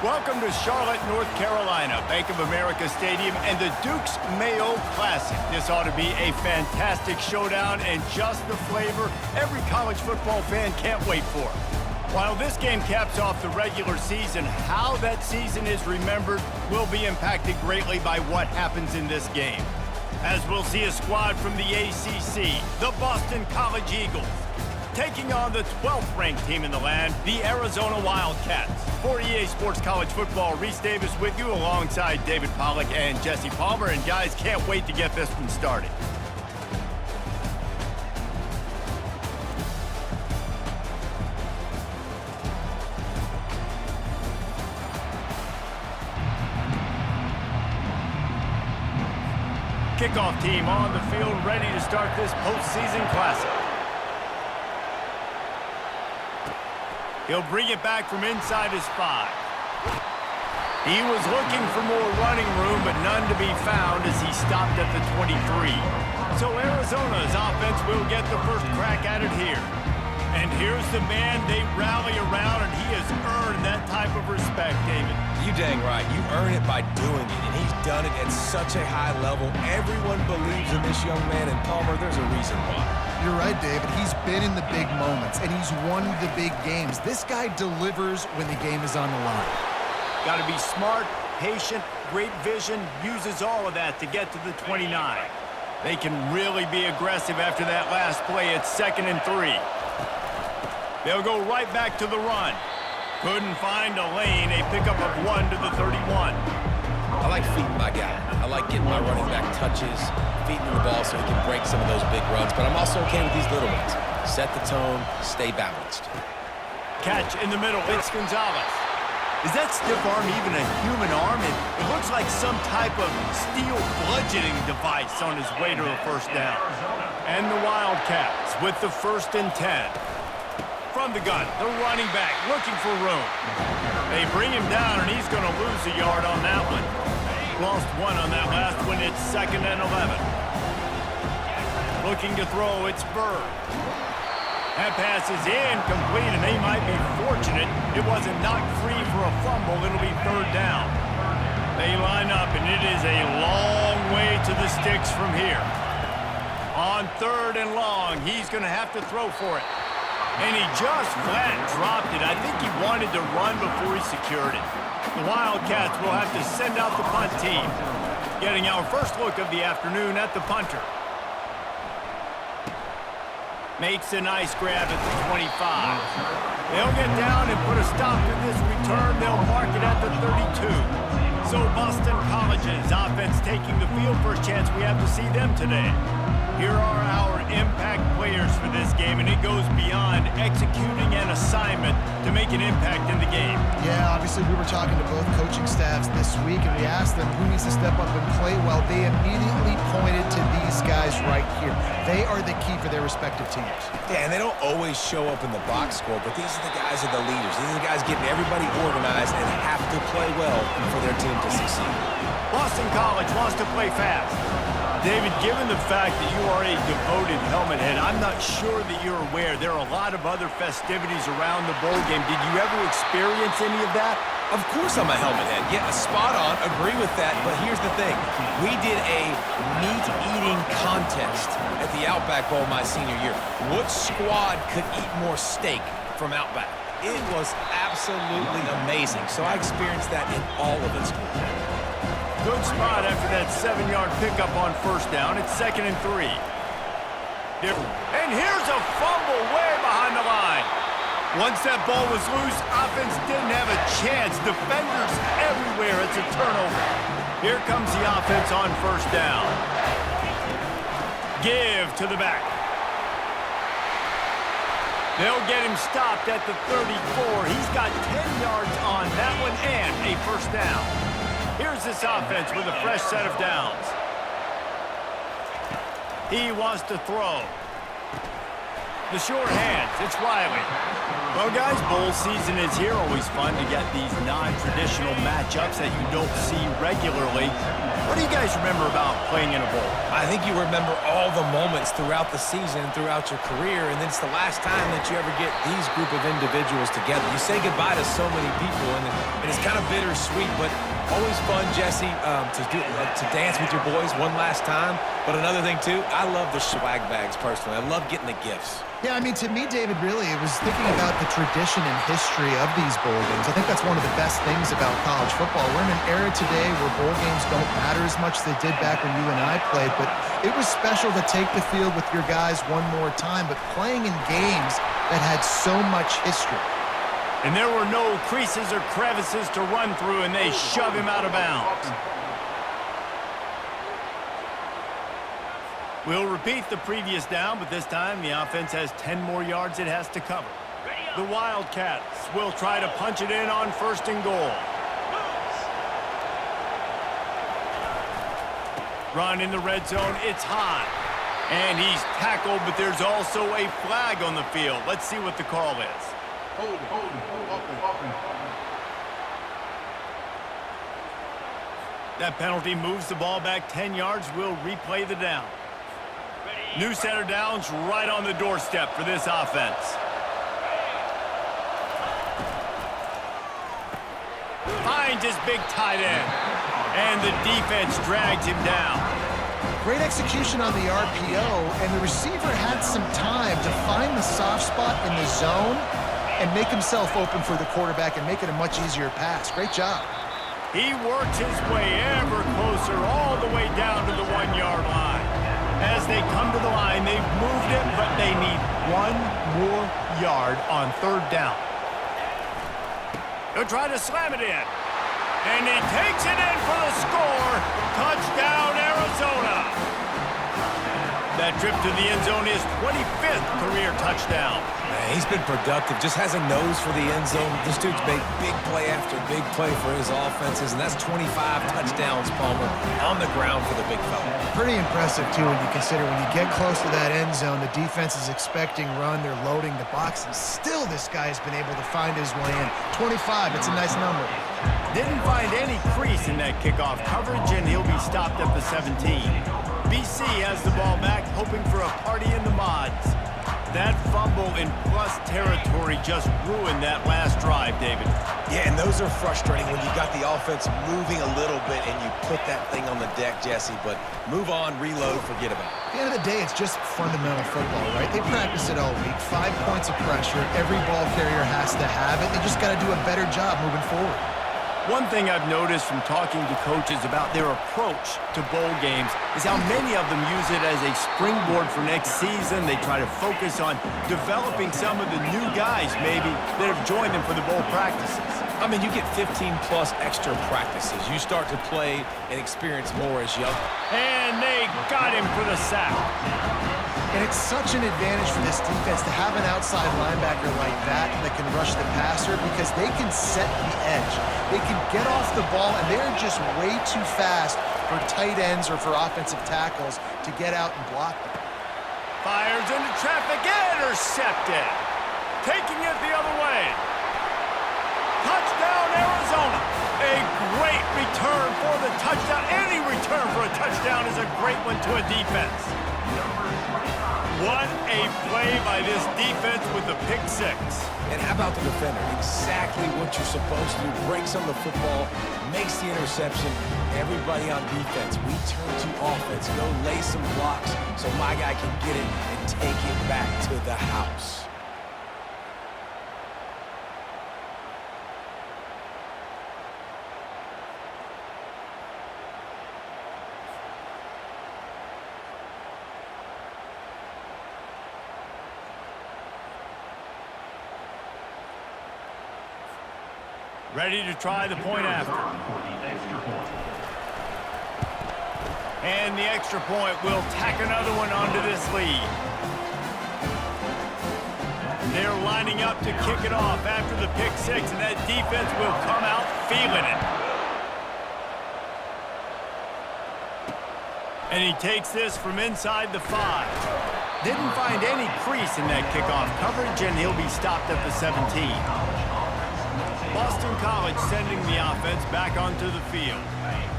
Welcome to Charlotte, North Carolina, Bank of America Stadium, and the Duke's Mayo Classic. This ought to be a fantastic showdown and just the flavor every college football fan can't wait for. While this game caps off the regular season, how that season is remembered will be impacted greatly by what happens in this game. As we'll see a squad from the ACC, the Boston College Eagles, taking on the 12th ranked team in the land, the Arizona Wildcats. For EA Sports College Football, Reese Davis with you alongside David Pollack and Jesse Palmer. And guys, can't wait to get this one started. Kickoff team on the field, ready to start this postseason classic. He'll bring it back from inside his 5. He was looking for more running room, but none to be found as he stopped at the 23. So Arizona's offense will get the first crack at it here. And here's the man they rally around, and he has earned that type of respect, David. You dang right. You earn it by doing it, and he's done it at such a high level. Everyone believes in this young man, and Palmer, there's a reason why. You're right, David. He's been in the big moments, and he's won the big games. This guy delivers when the game is on the line. Got to be smart, patient, great vision, uses all of that to get to the 29. They can really be aggressive after that last play. It's 2nd and 3. They'll go right back to the run. Couldn't find a lane. A pickup of 1 to the 31. I like feeding my guy. I like getting my running back touches, feeding him the ball so he can break some of those big runs, but I'm also okay with these little ones. Set the tone, stay balanced. Catch in the middle, it's Gonzalez. Is that stiff arm even a human arm? It looks like some type of steel bludgeoning device on his way to a first down. And the Wildcats with the 1st and 10. From the gun, the running back looking for room. They bring him down, and he's going to lose a yard on that one. Lost 1 on that last one. It's 2nd and 11. Looking to throw, it's Bird. That pass is incomplete, and they might be fortunate it wasn't knocked free for a fumble. It'll be 3rd down. They line up, and it is a long way to the sticks from here. On 3rd and long, he's going to have to throw for it. And he just flat dropped it. I think he wanted to run before he secured it. The Wildcats will have to send out the punt team. Getting our first look of the afternoon at the punter. Makes a nice grab at the 25. They'll get down and put a stop to this return. They'll mark it at the 32. So Boston College's offense taking the field. First chance we have to see them today. Here are our impact players for this game, and it goes beyond executing an assignment to make an impact in the game. Yeah, obviously we were talking to both coaching staffs this week, and we asked them who needs to step up and play well. They immediately pointed to these guys right here. They are the key for their respective teams. Yeah, and they don't always show up in the box score, but these are the guys that are the leaders. These are the guys getting everybody organized and have to play well for their team to succeed. Boston College wants to play fast. David, given the fact that you are a devoted helmet head, I'm not sure that you're aware there are a lot of other festivities around the bowl game. Did you ever experience any of that? Of course I'm a helmet head. Yeah, spot on. Agree with that. But here's the thing. We did a meat-eating contest at the Outback Bowl my senior year. What squad could eat more steak from Outback? It was absolutely amazing. So I experienced that in all of its glory. Good spot after that 7-yard pickup on 1st down. It's 2nd and 3. And here's a fumble way behind the line. Once that ball was loose, offense didn't have a chance. Defenders everywhere. It's a turnover. Here comes the offense on 1st down. Give to the back. They'll get him stopped at the 34. He's got 10 yards on that one and a 1st down. Here's this offense with a fresh set of downs. He wants to throw. The short hands, it's Riley. Well, guys, bowl season is here. Always fun to get these non-traditional matchups that you don't see regularly. What do you guys remember about playing in a bowl? I think you remember all the moments throughout the season, throughout your career, and then it's the last time that you ever get these group of individuals together. You say goodbye to so many people, and it's kind of bittersweet, but always fun, Jesse, to dance with your boys one last time. But another thing, too, I love the swag bags, personally. I love getting the gifts. Yeah, I mean, to me, David, really, it was thinking about the tradition and history of these bowl games. I think that's one of the best things about college football. We're in an era today where bowl games don't matter as much as they did back when you and I played, but it was special to take the field with your guys one more time, but playing in games that had so much history. And there were no creases or crevices to run through, and they shove him out of bounds. We'll repeat the previous down, but this time the offense has 10 more yards it has to cover. The Wildcats will try to punch it in on 1st and goal. Run in the red zone, it's high. And he's tackled, but there's also a flag on the field. Let's see what the call is. Hold it. That penalty moves the ball back 10 yards. We'll replay the down. New center downs right on the doorstep for this offense. Finds his big tight end. And the defense drags him down. Great execution on the RPO, and the receiver had some time to find the soft spot in the zone and make himself open for the quarterback and make it a much easier pass. Great job. He works his way ever closer all the way down to the 1-yard line. As they come to the line, they've moved it, but they need 1 more yard on 3rd down. They'll try to slam it in. And he takes it in for the score. Touchdown, Arizona. That trip to the end zone is 25th career touchdown. Man, he's been productive, just has a nose for the end zone. This dude's made big play after big play for his offenses, and that's 25 touchdowns, Palmer, on the ground for the big fella. Pretty impressive, too, when you consider when you get close to that end zone, the defense is expecting run, they're loading the box, and still this guy has been able to find his way in. 25, it's a nice number. Didn't find any crease in that kickoff coverage, and he'll be stopped at the 17. BC has the ball back, hoping for a party in the mods. That fumble in plus territory just ruined that last drive, David. Yeah, and those are frustrating when you got the offense moving a little bit and you put that thing on the deck, Jesse, but move on, reload, forget about it. At the end of the day, it's just fundamental football, right? They practice it all week. 5 points of pressure. Every ball carrier has to have it. They just got to do a better job moving forward. One thing I've noticed from talking to coaches about their approach to bowl games is how many of them use it as a springboard for next season. They try to focus on developing some of the new guys, maybe, that have joined them for the bowl practices. I mean, you get 15-plus extra practices. You start to play and experience more as young. And they got him for the sack. And it's such an advantage for this defense to have an outside linebacker like that can rush the passer because they can set the edge. They can get off the ball, and they're just way too fast for tight ends or for offensive tackles to get out and block them. Fires into traffic, intercepted. Taking it the other way. Touchdown, Arizona. A great return for the touchdown. Any return for a touchdown is a great one to a defense. What a play by this defense with the pick 6. And how about the defender? Exactly what you're supposed to do. Breaks on the football, makes the interception. Everybody on defense, we turn to offense. Go lay some blocks so my guy can get it and take it back to the house. Ready to try the point after. And the extra point will tack another one onto this lead. They're lining up to kick it off after the pick 6, and that defense will come out feeling it. And he takes this from inside the 5. Didn't find any crease in that kickoff coverage, and he'll be stopped at the 17. Boston College sending the offense back onto the field.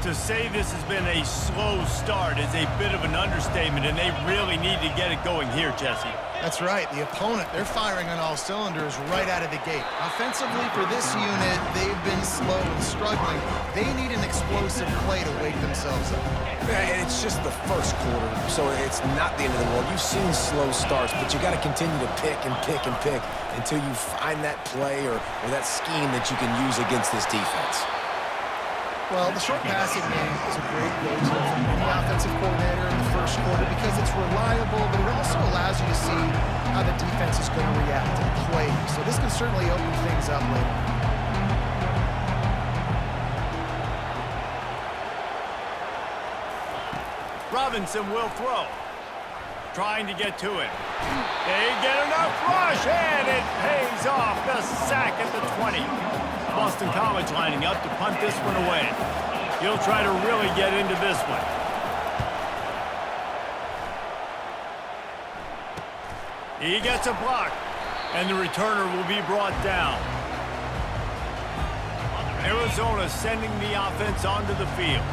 To say this has been a slow start is a bit of an understatement, and they really need to get it going here, Jesse. That's right. The opponent, they're firing on all cylinders right out of the gate. Offensively, for this unit, they've been slow and struggling. They need an explosive play to wake themselves up. And it's just the first quarter, so it's not the end of the world. You've seen slow starts, but you got to continue to pick and pick and pick until you find that play or that scheme that you can use against this defense. Well, the short passing game is a great go-to from any offensive coordinator in the first quarter because it's reliable, but it also allows you to see how the defense is going to react to the play. So this can certainly open things up later. Robinson will throw. Trying to get to it. They get enough rush, and it pays off. The sack at the 20. Boston College lining up to punt this one away. He'll try to really get into this one. He gets a block, and the returner will be brought down. Arizona sending the offense onto the field.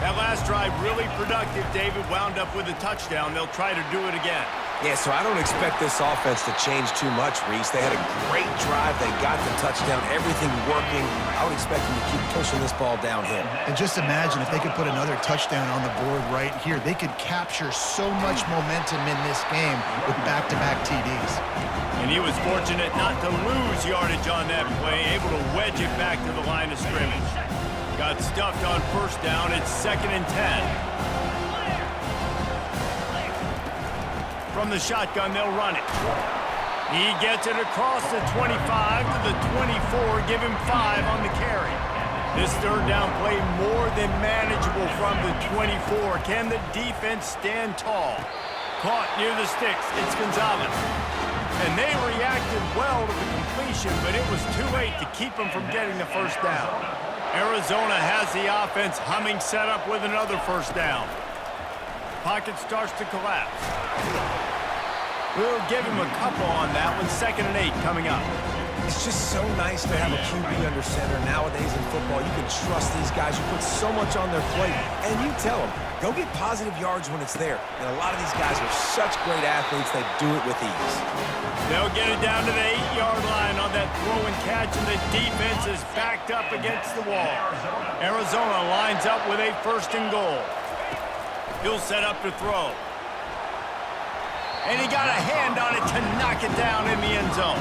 That last drive really productive. David wound up with a touchdown. They'll try to do it again. Yeah, so I don't expect this offense to change too much, Reese. They had a great drive. They got the touchdown. Everything working. I would expect them to keep pushing this ball downhill. And just imagine if they could put another touchdown on the board right here. They could capture so much momentum in this game with back-to-back TDs. And he was fortunate not to lose yardage on that play, able to wedge it back to the line of scrimmage. Got stuffed on first down. It's 2nd and 10. From the shotgun, they'll run it. He gets it across the 25 to the 24. Give him 5 on the carry. This third down play more than manageable from the 24. Can the defense stand tall? Caught near the sticks. It's Gonzalez. And they reacted well to the completion, but it was too late to keep them from getting the first down. Arizona has the offense humming, set up with another first down. Pocket starts to collapse. We'll give him a couple on that one. 2nd and 8 coming up. It's just so nice to have a QB under center. Nowadays in football, you can trust these guys. You put so much on their plate, and you tell them, go get positive yards when it's there. And a lot of these guys are such great athletes, they do it with ease. They'll get it down to the 8-yard line on that throw and catch, and the defense is backed up against the wall. Arizona lines up with a 1st and goal. He'll set up to throw. And he got a hand on it to knock it down in the end zone.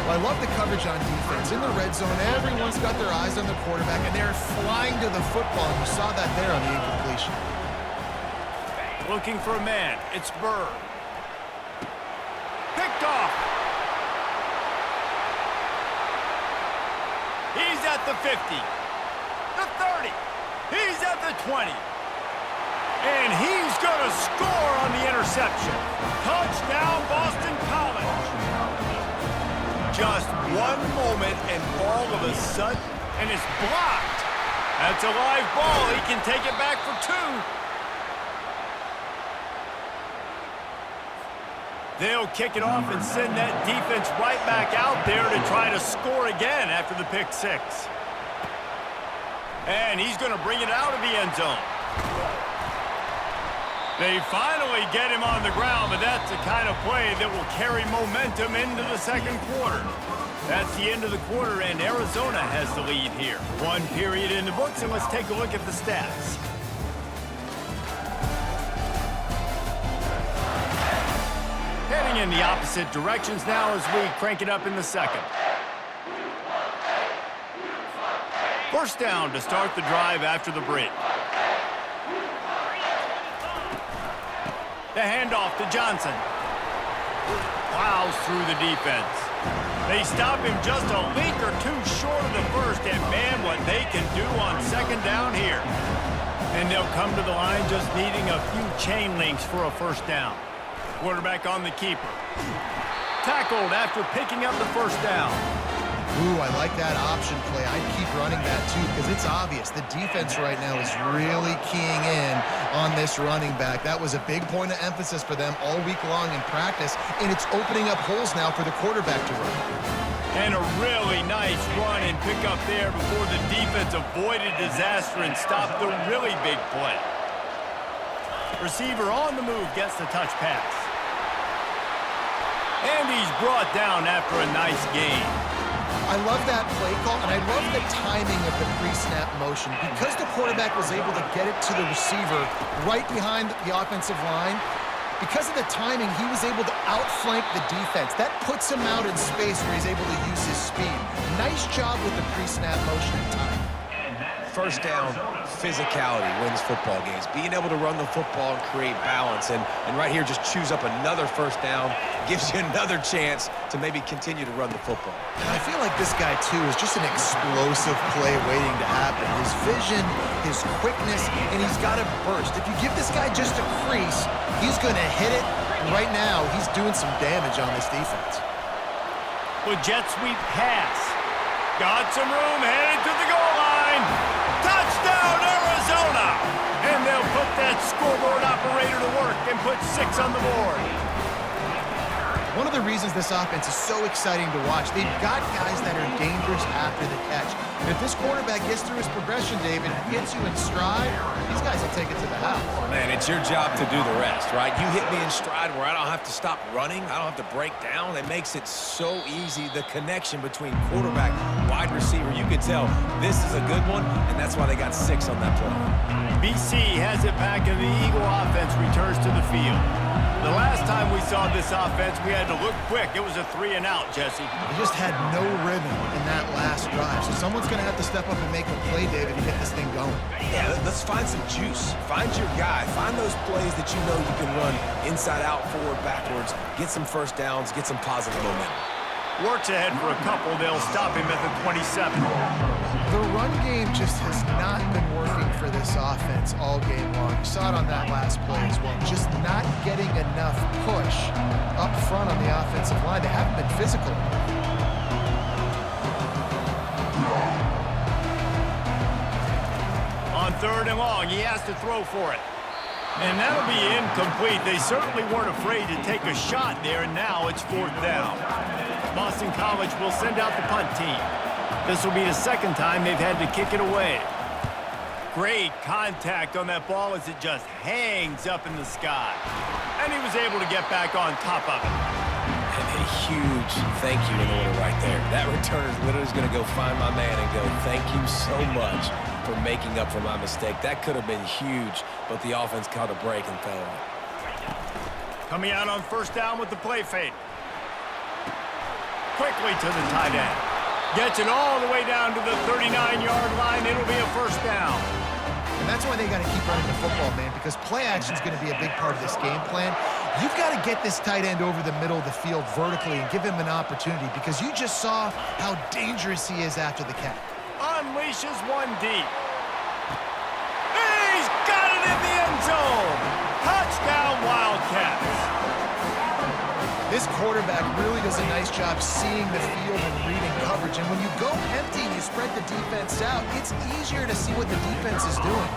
Well, I love the coverage on defense. In the red zone, everyone's got their eyes on the quarterback, and they're flying to the football. You saw that there on the incompletion. Looking for a man. It's Burr. Picked off. He's at the 50. The 30. He's at the 20. And he's going to score on the interception. Touchdown, Boston College. Just one moment, and all of a sudden, and it's blocked. That's a live ball. He can take it back for 2. They'll kick it off and send that defense right back out there to try to score again after the pick 6. And he's going to bring it out of the end zone. They finally get him on the ground, but that's the kind of play that will carry momentum into the 2nd quarter. That's the end of the quarter, and Arizona has the lead here. 1 period in the books, and let's take a look at the stats. Heading in the opposite directions now as we crank it up in the 2nd. First down to start the drive after the break. The handoff to Johnson. Plows through the defense. They stop him just a link or 2 short of the first, and man, what they can do on 2nd down here. And they'll come to the line just needing a few chain links for a first down. Quarterback on the keeper. Tackled after picking up the first down. Ooh, I like that option play. I'd keep running that too because it's obvious the defense right now is really keying in on this running back. That was a big point of emphasis for them all week long in practice, and it's opening up holes now for the quarterback to run. And a really nice run and pick up there before the defense avoided disaster and stopped the really big play. Receiver on the move gets the touch pass. And he's brought down after a nice gain. I love that play call, and I love the timing of the pre-snap motion. Because the quarterback was able to get it to the receiver right behind the offensive line, because of the timing, he was able to outflank the defense. That puts him out in space where he's able to use his speed. Nice job with the pre-snap motion and timing. First down, physicality wins football games. Being able to run the football and create balance. And right here, just choose up another first down. Gives you another chance to maybe continue to run the football. And I feel like this guy, too, is just an explosive play waiting to happen. His vision, his quickness, and he's got a burst. If you give this guy just a crease, he's going to hit it. And right now, he's doing some damage on this defense. With jet sweep pass. Got some room, headed to the goal line. Touchdown, Arizona! And they'll put that scoreboard operator to work and put 6 on the board. One of the reasons this offense is so exciting to watch, they've got guys that are dangerous after the catch. And if this quarterback gets through his progression, David, and gets you in stride, these guys will take it to the house. Man, it's your job to do the rest, right? You hit me in stride where I don't have to stop running. I don't have to break down. It makes it so easy, the connection between quarterback, wide receiver. You can tell this is a good one, and that's why they got 6 on that play. BC has it back, and the Eagle offense returns to the field. The last time we saw this offense, we had to look quick. It was a 3-and-out, Jesse. They just had no rhythm in that last drive. So someone's going to have to step up and make a play, David, to get this thing going. Yeah, let's find some juice. Find your guy. Find those plays that you know you can run inside out, forward, backwards. Get some first downs. Get some positive momentum. Works ahead for a couple. They'll stop him at the 27. The run game just has not been working for this offense all game long. You saw it on that last play as well. Just not getting enough push up front on the offensive line. They haven't been physical. On 3rd and long, he has to throw for it. And that'll be incomplete. They certainly weren't afraid to take a shot there, and now it's 4th down. Boston College will send out the punt team. This will be the 2nd time they've had to kick it away. Great contact on that ball as it just hangs up in the sky. And he was able to get back on top of it. And a huge thank you in order right there. That returner is literally going to go find my man and go, thank you so much for making up for my mistake. That could have been huge, but the offense caught a break and fell on it. Coming out on 1st down with the play fake. Quickly to the tight end. Gets it all the way down to the 39-yard line. It'll be a 1st down. And that's why they got to keep running the football, man, because play action is going to be a big part of this game plan. You've got to get this tight end over the middle of the field vertically and give him an opportunity because you just saw how dangerous he is after the catch. Unleashes one deep. He's got it in the end zone. Touchdown, Wildcats. This quarterback really does a nice job seeing the field and reading coverage. And when you go empty and you spread the defense out, it's easier to see what the defense is doing.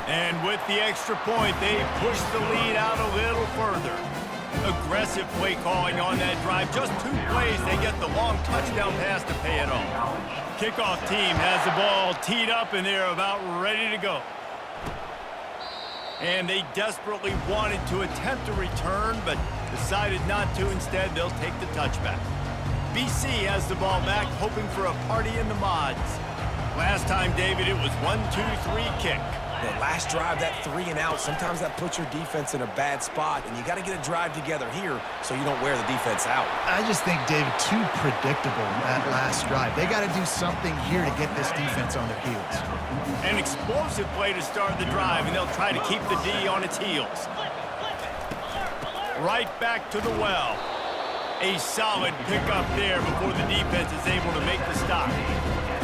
And with the extra point, they push the lead out a little further. Aggressive play calling on that drive. Just 2 plays, they get the long touchdown pass to pay it off. Kickoff team has the ball teed up, and they're about ready to go. And they desperately wanted to attempt a return, but decided not to. Instead, they'll take the touchback. BC has the ball back, hoping for a party in the mods. Last time, David, it was 1-2-3 kick. The last drive, that 3-and-out, sometimes that puts your defense in a bad spot, and you got to get a drive together here so you don't wear the defense out. I just think, David, too predictable that last drive. They got to do something here to get this defense on their heels. An explosive play to start the drive, and they'll try to keep the D on its heels. Right back to the well. A solid pickup there before the defense is able to make the stop.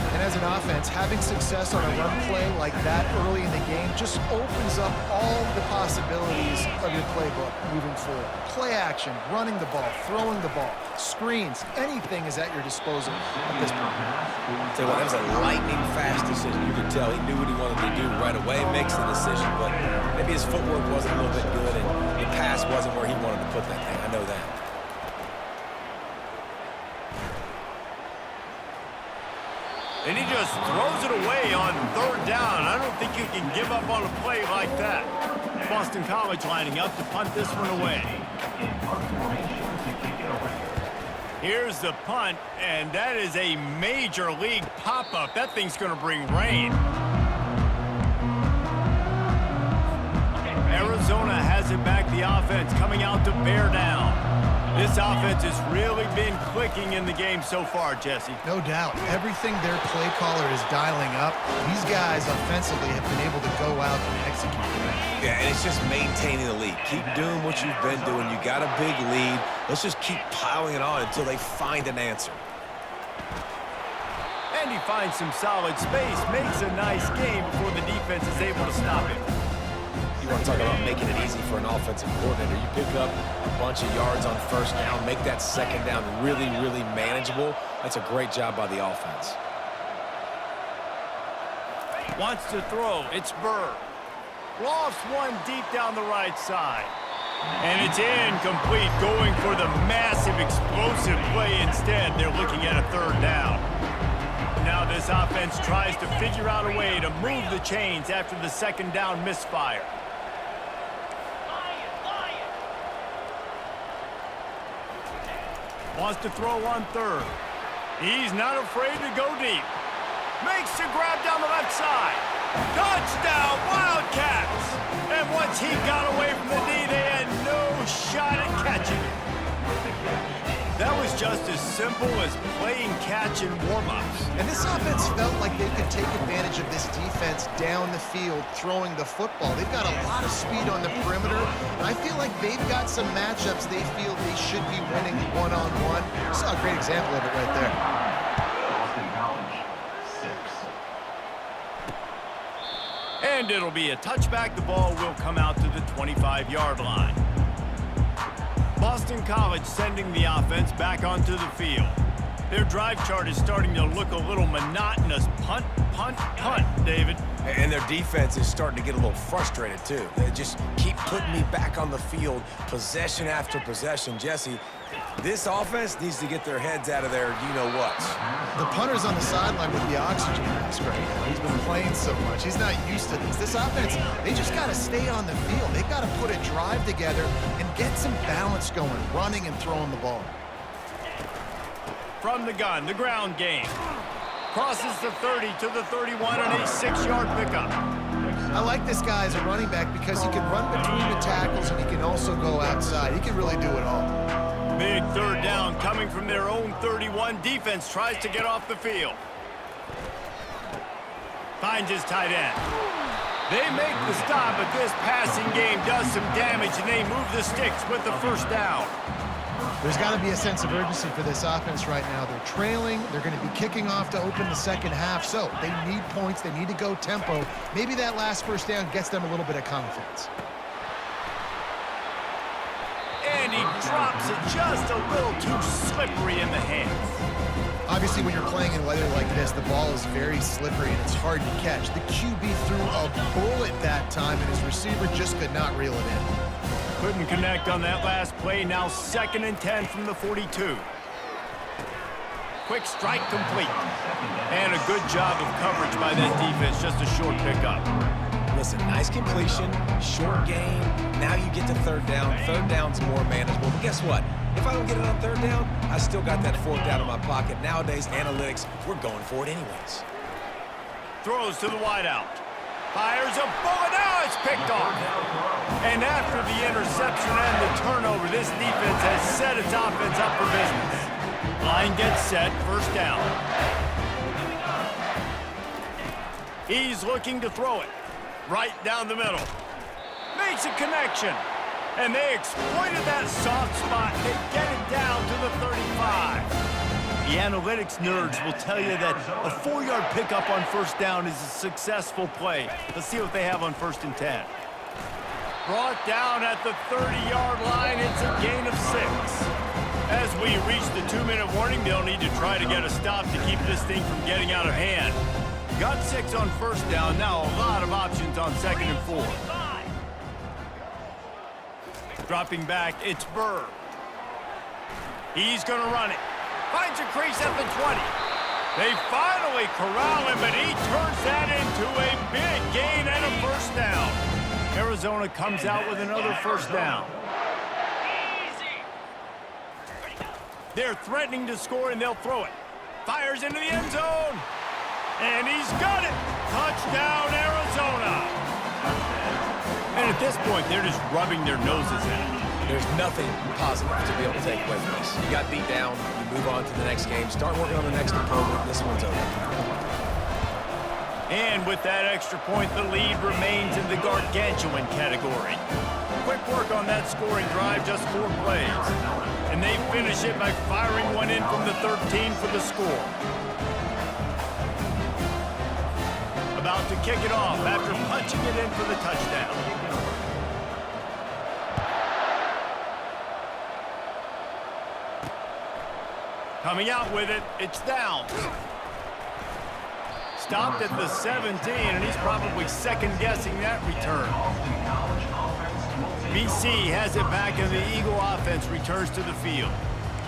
And as an offense, having success on a run play like that early in the game just opens up all the possibilities of your playbook moving forward. Play action, running the ball, throwing the ball, screens, anything is at your disposal at this point. Tell you what, that was a lightning-fast decision. You could tell he knew what he wanted to do right away, makes the decision, but maybe his footwork wasn't a little bit good and the pass wasn't where he wanted to put that thing. I know that. And he just throws it away on third down. I don't think you can give up on a play like that. Boston College lining up to punt this one away. Here's the punt, and that is a major league pop-up. That thing's going to bring rain. Arizona has it back, the offense coming out to bear down. This offense has really been clicking in the game so far, Jesse. No doubt. Everything their play caller is dialing up, these guys offensively have been able to go out and execute. Yeah, and it's just maintaining the lead. Keep doing what you've been doing. You got a big lead. Let's just keep piling it on until they find an answer. And he finds some solid space, makes a nice game before the defense is able to stop him. You want to talk about making it easy for an offensive coordinator. You pick up a bunch of yards on first down, make that second down really, really manageable. That's a great job by the offense. Wants to throw. It's Burr. Lofts one deep down the right side. And it's incomplete, going for the massive explosive play instead. They're looking at a third down. Now this offense tries to figure out a way to move the chains after the second down misfire. Wants to throw on third. He's not afraid to go deep. Makes the grab down the left side. Touchdown, Wildcats! And once he got away from the D, they had no shot at catching it. That was just as simple as playing catch in warm-ups. And this offense felt like they could take advantage of this defense down the field, throwing the football. They've got a lot of speed on the perimeter, and I feel like they've got some matchups they feel they should be winning one-on-one. Saw a great example of it right there. And it'll be a touchback. The ball will come out to the 25-yard line. Boston College sending the offense back onto the field. Their drive chart is starting to look a little monotonous. Punt, punt, punt, David. And their defense is starting to get a little frustrated, too. They just keep putting me back on the field, possession after possession. Jesse, this offense needs to get their heads out of their you-know-whats. The punter's on the sideline with the oxygen mask right now. He's been playing so much. He's not used to this. This offense, they just got to stay on the field. They've got to put a drive together and get some balance going, running and throwing the ball. From the gun, the ground game. Crosses the 30 to the 31 on a 6-yard pickup. I like this guy as a running back because he can run between the tackles and he can also go outside. He can really do it all. Big third down coming from their own 31. Defense tries to get off the field. Finds his tight end. They make the stop, but this passing game does some damage, and they move the sticks with the first down. There's got to be a sense of urgency for this offense right now. They're trailing. They're going to be kicking off to open the second half, so they need points. They need to go tempo. Maybe that last first down gets them a little bit of confidence. And he drops it just a little too slippery in the hands. Obviously, when you're playing in weather like this, the ball is very slippery and it's hard to catch. The QB threw a bullet that time, and his receiver just could not reel it in. Couldn't connect on that last play. Now 2nd and 10 from the 42. Quick strike complete. And a good job of coverage by that defense. Just a short pickup. Listen, nice completion, short game. Now you get to third down. Third down's more manageable. But guess what? If I don't get it on third down, I still got that fourth down in my pocket. Nowadays, analytics, we're going for it anyways. Throws to the wideout. Fires a bullet. Now it's picked off. And after the interception and the turnover, this defense has set its offense up for business. Line gets set. First down. He's looking to throw it. Right down the middle. Makes a connection. And they exploited that soft spot. They get it down to the 35. The analytics nerds will tell you that a 4-yard pickup on first down is a successful play. Let's see what they have on 1st and 10. Brought down at the 30-yard line. It's a gain of 6. As we reach the 2-minute warning, they'll need to try to get a stop to keep this thing from getting out of hand. Got 6 on first down. Now a lot of options on 2nd and 4. Dropping back, it's Burr. He's going to run it. Finds a crease at the 20. They finally corral him, but he turns that into a big gain and a first down. Arizona comes out with another first down. They're threatening to score, and they'll throw it. Fires into the end zone. And he's got it. Touchdown, Arizona. And at this point, they're just rubbing their noses in it. There's nothing positive to be able to take away from this. You got beat down, you move on to the next game, start working on the next opponent. This one's over. And with that extra point, the lead remains in the gargantuan category. Quick work on that scoring drive, just 4 plays. And they finish it by firing one in from the 13 for the score. About to kick it off after punching it in for the touchdown. Coming out with it, it's Downs. Stopped at the 17, and he's probably second-guessing that return. BC has it back, and the Eagle offense returns to the field.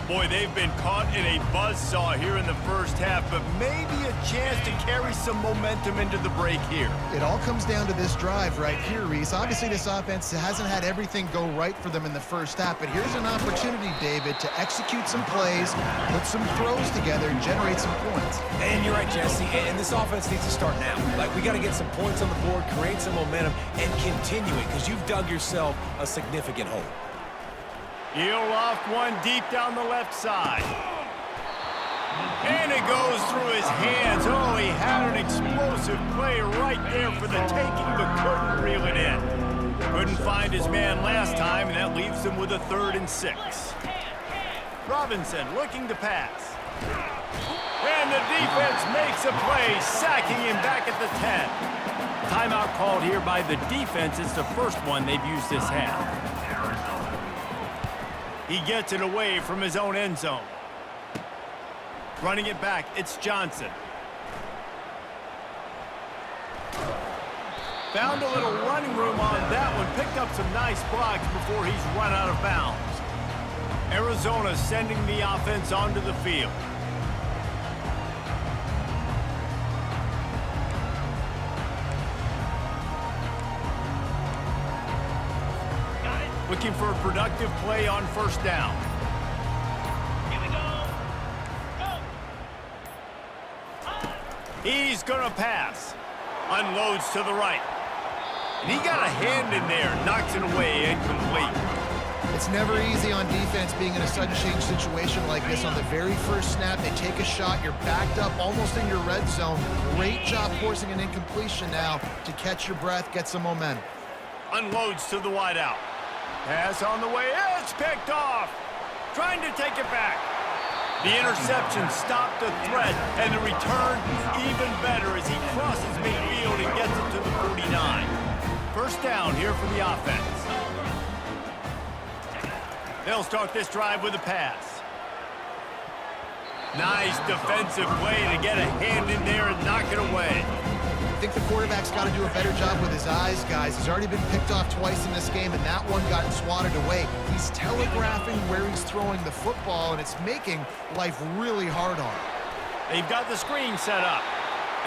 Boy, they've been caught in a buzzsaw here in the first half, but maybe a chance to carry some momentum into the break here. It all comes down to this drive right here, Reese. Obviously, this offense hasn't had everything go right for them in the first half, but here's an opportunity, David, to execute some plays, put some throws together, and generate some points. And you're right, Jesse, and this offense needs to start now. Like, we got to get some points on the board, create some momentum, and continue it, because you've dug yourself a significant hole. He'll loft one deep down the left side. And it goes through his hands. Oh, he had an explosive play right there for the taking, but couldn't reel it in. Couldn't find his man last time, and that leaves him with a 3rd and 6. Robinson looking to pass. And the defense makes a play, sacking him back at the 10. Timeout called here by the defense. It's the first one they've used this half. He gets it away from his own end zone. Running it back, it's Johnson. Found a little running room on that one. Picked up some nice blocks before he's run out of bounds. Arizona sending the offense onto the field. Looking for a productive play on first down. Here we go. He's going to pass. Unloads to the right. And he got a hand in there. Knocks it away, incomplete. It's never easy on defense being in a sudden change situation like this. On the very first snap, they take a shot. You're backed up almost in your red zone. Great job forcing an incompletion now to catch your breath, get some momentum. Unloads to the wideout. Pass on the way, it's picked off. Trying to take it back. The interception stopped the threat, and the return even better as he crosses midfield and gets it to the 49. First down here for the offense. They'll start this drive with a pass. Nice defensive play to get a hand in there and knock it away. I think the quarterback's got to do a better job with his eyes, guys. He's already been picked off twice in this game, and that one got swatted away. He's telegraphing where he's throwing the football, and it's making life really hard on him. They've got the screen set up,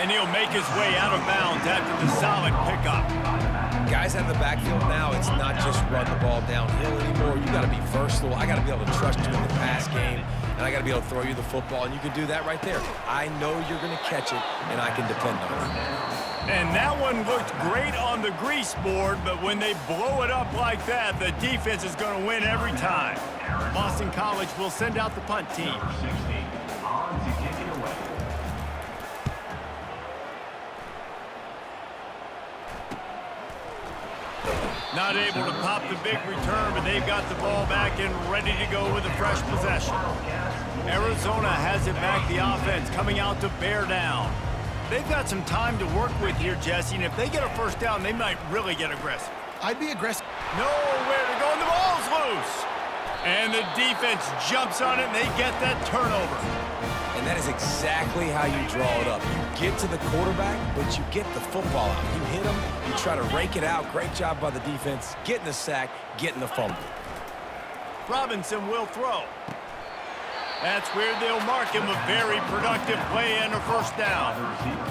and he'll make his way out of bounds after the solid pickup. Guys out of the backfield now, it's not just run the ball downhill anymore. You got to be versatile. I got to be able to trust you in the pass game, and I got to be able to throw you the football, and you can do that right there. I know you're going to catch it, and I can depend on it. And that one looked great on the grease board, but when they blow it up like that, the defense is going to win every time. Boston College will send out the punt team. Not able to pop the big return, but they've got the ball back and ready to go with a fresh possession. Arizona has it back, the offense coming out to bear down. They've got some time to work with here, Jesse, and if they get a first down, they might really get aggressive. I'd be aggressive. Nowhere to go, and the ball's loose. And the defense jumps on it, and they get that turnover. And that is exactly how you draw it up. You get to the quarterback, but you get the football out. You hit him, you try to rake it out. Great job by the defense, getting the sack, getting the fumble. Robinson will throw. That's where they'll mark him. A very productive play and a first down.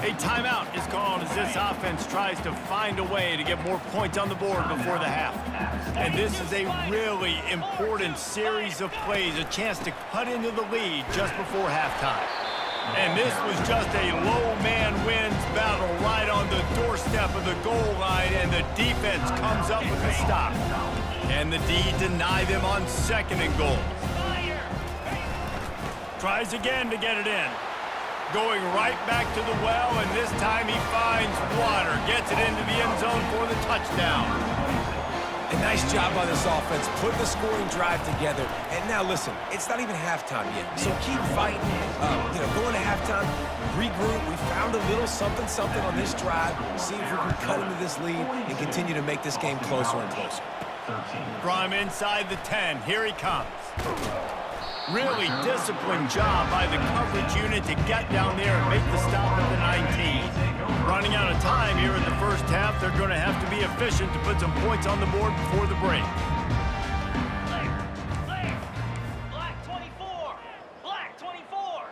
A timeout is called as this offense tries to find a way to get more points on the board before the half. And this is a really important series of plays, a chance to cut into the lead just before halftime. And this was just a low man wins battle right on the doorstep of the goal line, and the defense comes up with the stop. And the D deny them on 2nd and goal. Tries again to get it in. Going right back to the well, and this time he finds water. Gets it into the end zone for the touchdown. A nice job by this offense. Put the scoring drive together. And now listen, it's not even halftime yet. So keep fighting. Going to halftime, regroup. We found a little something on this drive. See if we can cut into this lead and continue to make this game closer and closer. From inside the 10, here he comes. Really disciplined job by the coverage unit to get down there and make the stop at the 19. Running out of time here in the first half, they're going to have to be efficient to put some points on the board before the break. Black 24! Black 24!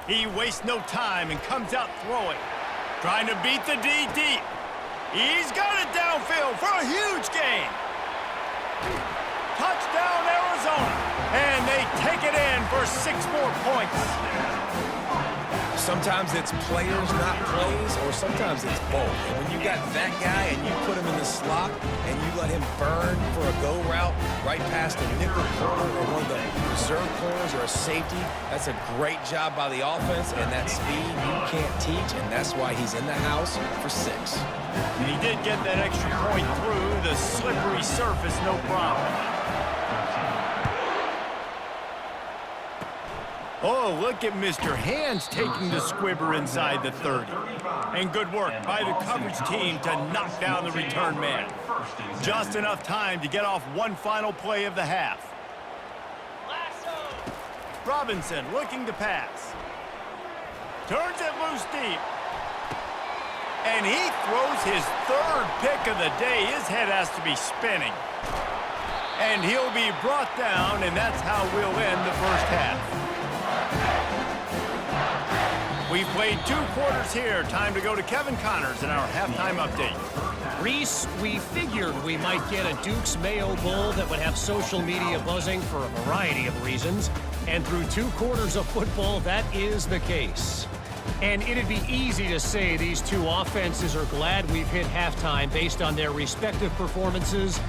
He wastes no time and comes out throwing. Trying to beat the D deep. He's got it downfield for a huge gain. Touchdown, Arizona. And they take it in for 6 more points. Sometimes it's players, not plays, or sometimes it's both. And when you got that guy and you put him in the slot and you let him burn for a go route right past a nickel corner or one of the reserve corners or a safety, that's a great job by the offense, and that speed you can't teach, and that's why he's in the house for 6. And he did get that extra point through the slippery surface, no problem. Oh, look at Mr. Hands taking the squibber inside the 30. And good work by the coverage team to knock down the return man. Just enough time to get off one final play of the half. Robinson looking to pass. Turns it loose deep. And he throws his 3rd pick of the day. His head has to be spinning. And he'll be brought down, and that's how we'll end the first half. We've played 2 quarters here. Time to go to Kevin Connors in our halftime update. Reese, we figured we might get a Duke's Mayo Bowl that would have social media buzzing for a variety of reasons. And through 2 quarters of football, that is the case. And it'd be easy to say these 2 offenses are glad we've hit halftime based on their respective performances.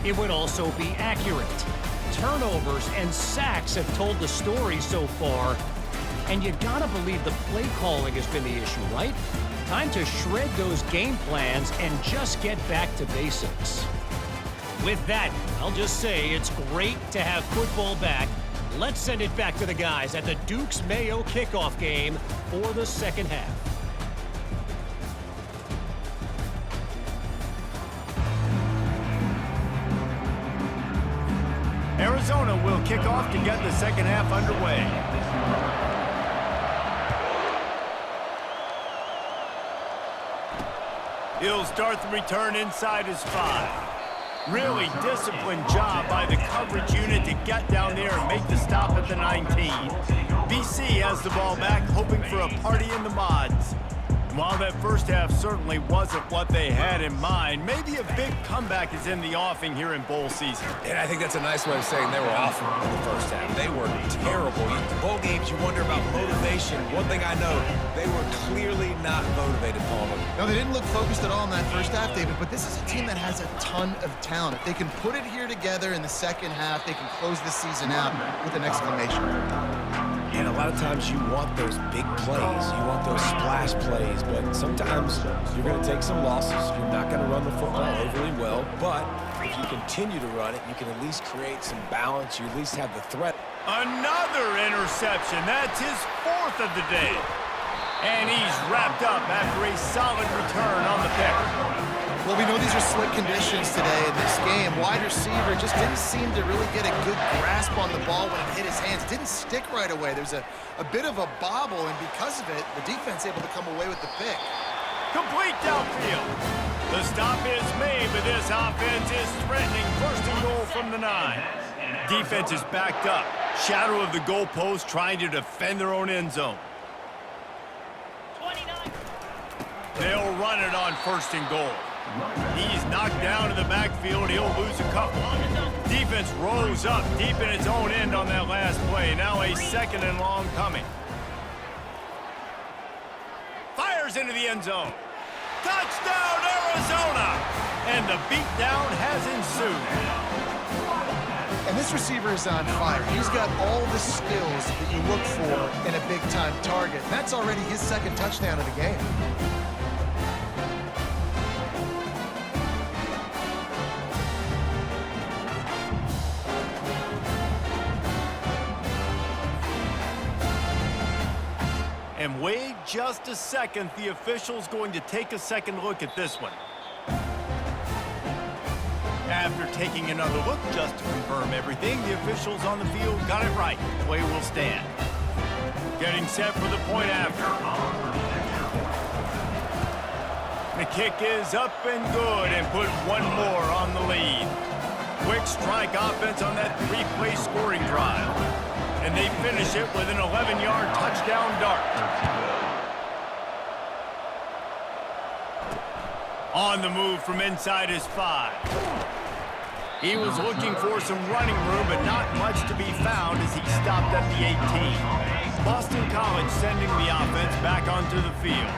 It would also be accurate. Turnovers and sacks have told the story so far. And you gotta believe the play calling has been the issue, right? Time to shred those game plans and just get back to basics. With that, I'll just say it's great to have football back. Let's send it back to the guys at the Duke's Mayo kickoff game for the second half. Arizona will kick off to get the second half underway. He'll start the return inside his 5. Really disciplined job by the coverage unit to get down there and make the stop at the 19. BC has the ball back, hoping for a party in the mods. While that first half certainly wasn't what they had in mind, maybe a big comeback is in the offing here in bowl season. And I think that's a nice way of saying they were awful in the first half. They were terrible. Bowl games, you wonder about motivation. One thing I know, they were clearly not motivated, Palmer. No, they didn't look focused at all in that first half, David, but this is a team that has a ton of talent. If they can put it here together in the second half, they can close this season out with an exclamation. And a lot of times you want those big plays. You want those splash plays. But sometimes you're going to take some losses. You're not going to run the football overly well. But if you continue to run it, you can at least create some balance. You at least have the threat. Another interception. That's his 4th of the day. And he's wrapped up after a solid return on the pick. Well, we know these are slick conditions today in this game. Wide receiver just didn't seem to really get a good grasp on the ball when it hit his hands. Didn't stick right away. There's a bit of a bobble, and because of it, the defense able to come away with the pick. Complete downfield. The stop is made, but this offense is threatening 1st and goal from the 9. Defense is backed up. Shadow of the goalpost trying to defend their own end zone. 29. They'll run it on 1st and goal. He's knocked down in the backfield. He'll lose a couple. Defense rolls up deep in its own end on that last play. Now a 2nd and long coming. Fires into the end zone. Touchdown, Arizona! And the beatdown has ensued. And this receiver is on fire. He's got all the skills that you look for in a big-time target. That's already his 2nd touchdown of the game. And wait just a second. The official's going to take a second look at this one. After taking another look just to confirm everything, the officials on the field got it right. Play will stand. Getting set for the point after. The kick is up and good and put one more on the lead. Quick strike offense on that 3-play scoring drive. And they finish it with an 11-yard touchdown dart. On the move from inside his 5. He was looking for some running room, but not much to be found as he stopped at the 18. Boston College sending the offense back onto the field.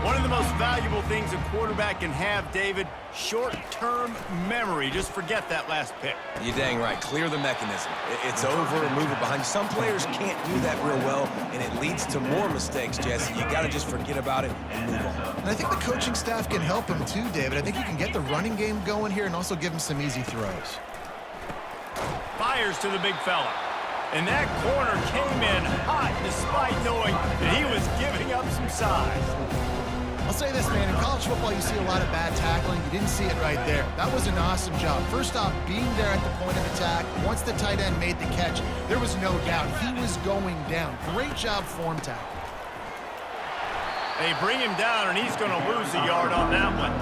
One of the most valuable things a quarterback can have, David, short-term memory. Just forget that last pick. You're dang right. Clear the mechanism. It's over and move it behind you. Some players can't do that real well, and it leads to more mistakes, Jesse. You got to just forget about it and move on. And I think the coaching staff can help him too, David. I think you can get the running game going here and also give him some easy throws. Fires to the big fella. And that corner came in hot despite knowing that he was giving up some size. I'll say this, man, in college football you see a lot of bad tackling. You didn't see it right there. That was an awesome job. First off, being there at the point of attack. Once the tight end made the catch, there was no doubt he was going down. Great job form tackle. They bring him down, and he's going to lose a yard on that one.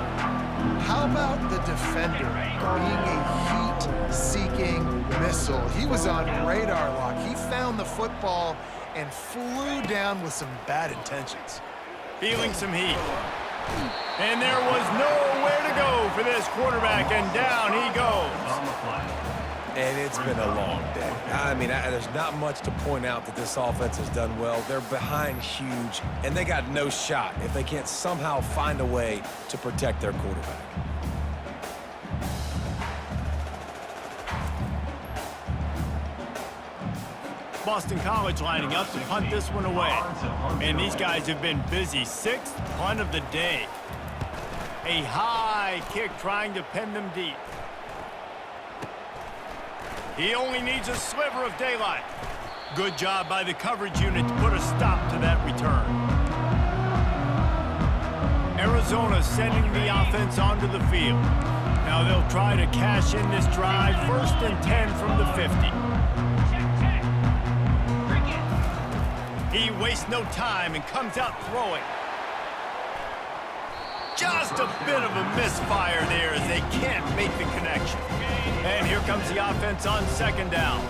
How about the defender being a heat-seeking missile? He was on radar lock. He found the football and flew down with some bad intentions. Feeling some heat. And there was nowhere to go for this quarterback, and down he goes. And it's been a long day. I mean, there's not much to point out that this offense has done well. They're behind huge, and they got no shot if they can't somehow find a way to protect their quarterback. Boston College lining up to punt this one away. And these guys have been busy. 6th punt of the day. A high kick trying to pin them deep. He only needs a sliver of daylight. Good job by the coverage unit to put a stop to that return. Arizona sending the offense onto the field. Now they'll try to cash in this drive. 1st and 10 from the 50. He wastes no time and comes out throwing. Just a bit of a misfire there as they can't make the connection. And here comes the offense on 2nd down.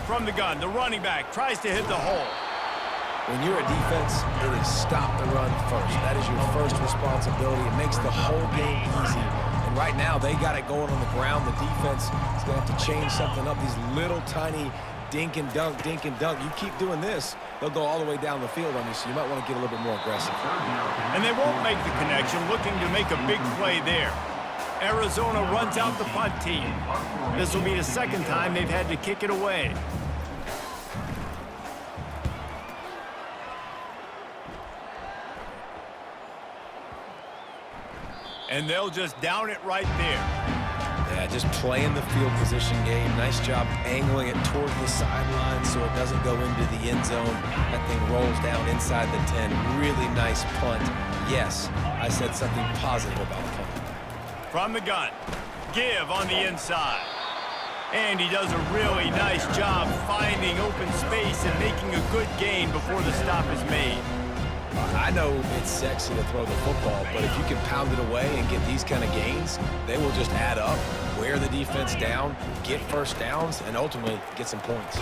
From the gun, the running back tries to hit the hole. When you're a defense, it is stop the run first. That is your first responsibility. It makes the whole game easy. And right now, they got it going on the ground. The defense is going to have to change something up. These little tiny dink and dunk, dink and dunk. You keep doing this, they'll go all the way down the field on you, so you might want to get a little bit more aggressive. And they won't make the connection, looking to make a big play there. Arizona runs out the punt team. This will be the second time they've had to kick it away. And they'll just down it right there. Yeah, just playing the field position game. Nice job angling it towards the sideline so it doesn't go into the end zone. That thing rolls down inside the 10. Really nice punt. Yes, I said something positive about punt. From the gun, give on the inside. And he does a really nice job finding open space and making a good gain before the stop is made. I know it's sexy to throw the football, but if you can pound it away and get these kind of gains, they will just add up, wear the defense down, get first downs, and ultimately get some points.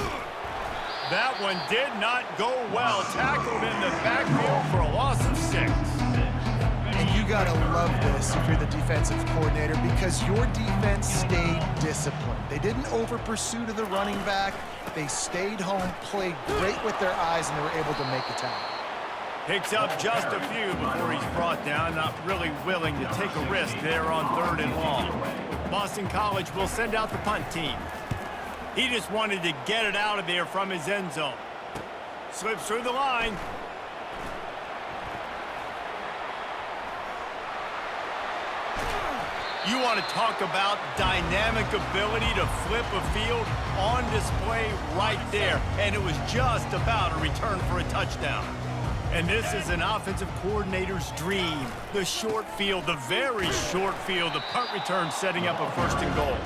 That one did not go well. Tackled in the backfield for a loss of 6. And you got to love this if you're the defensive coordinator because your defense stayed disciplined. They didn't over-pursue to the running back. They stayed home, played great with their eyes, and they were able to make a tackle. Picks up just a few before he's brought down, not really willing to take a risk there on 3rd and long. Boston College will send out the punt team. He just wanted to get it out of there from his end zone. Slips through the line. You want to talk about dynamic ability to flip a field on display right there. And it was just about a return for a touchdown. And this is an offensive coordinator's dream. The short field, the very short field, the punt return setting up a 1st and goal.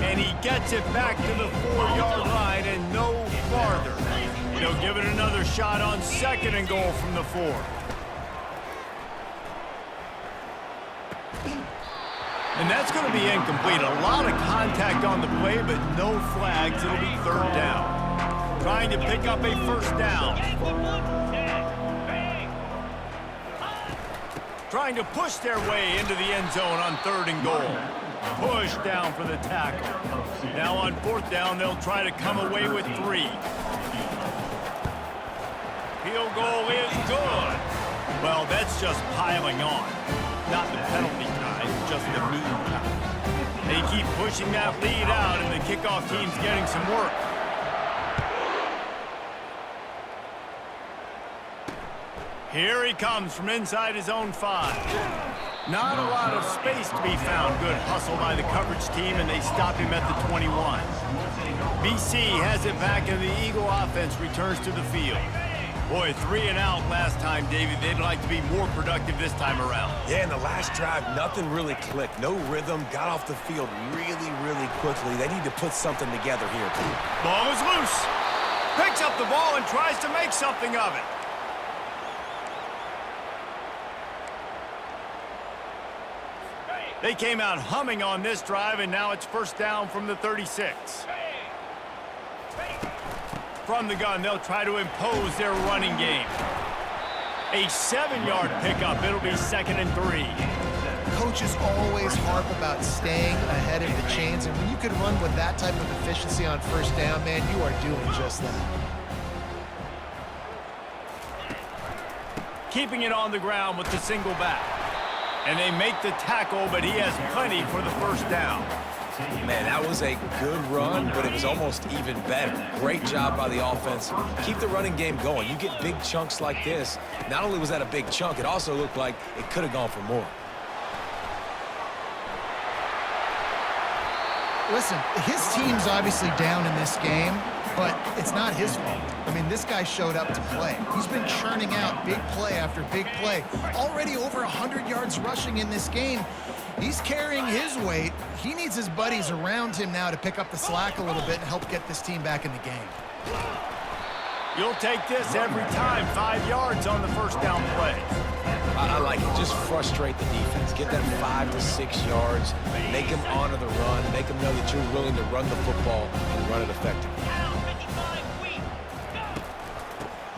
And he gets it back to the 4-yard line and no farther. They'll give it another shot on 2nd and goal from the 4. And that's going to be incomplete. A lot of contact on the play, but no flags. It'll be 3rd down. Trying to pick up a 1st down. Trying to push their way into the end zone on 3rd and goal. Push down for the tackle. Now on 4th down, they'll try to come away with 3. Field goal is good. Well, that's just piling on. Not the penalty kind, just the mean kind. They keep pushing that lead out, and the kickoff team's getting some work. Here he comes from inside his own 5. Not a lot of space to be found. Good hustle by the coverage team, and they stop him at the 21. BC has it back, and the Eagle offense returns to the field. Boy, 3 and out last time, David. They'd like to be more productive this time around. Yeah, in the last drive, nothing really clicked. No rhythm, got off the field really, really quickly. They need to put something together here. Ball is loose. Picks up the ball and tries to make something of it. They came out humming on this drive, and now it's 1st down from the 36. From the gun, they'll try to impose their running game. A 7-yard pickup. It'll be 2nd and 3. Coaches always harp about staying ahead of the chains, and when you can run with that type of efficiency on 1st down, man, you are doing just that. Keeping it on the ground with the single back. And they make the tackle, but he has plenty for the 1st down. Man, that was a good run, but it was almost even better. Great job by the offense. Keep the running game going. You get big chunks like this. Not only was that a big chunk, it also looked like it could have gone for more. Listen, his team's obviously down in this game, but it's not his fault. I mean, this guy showed up to play. He's been churning out big play after big play. Already over 100 yards rushing in this game. He's carrying his weight. He needs his buddies around him now to pick up the slack a little bit and help get this team back in the game. You'll take this every time. 5 yards on the 1st down play. I like it. Just frustrate the defense. Get them 5 to 6 yards. Make them honor the run. Make them know that you're willing to run the football and run it effectively.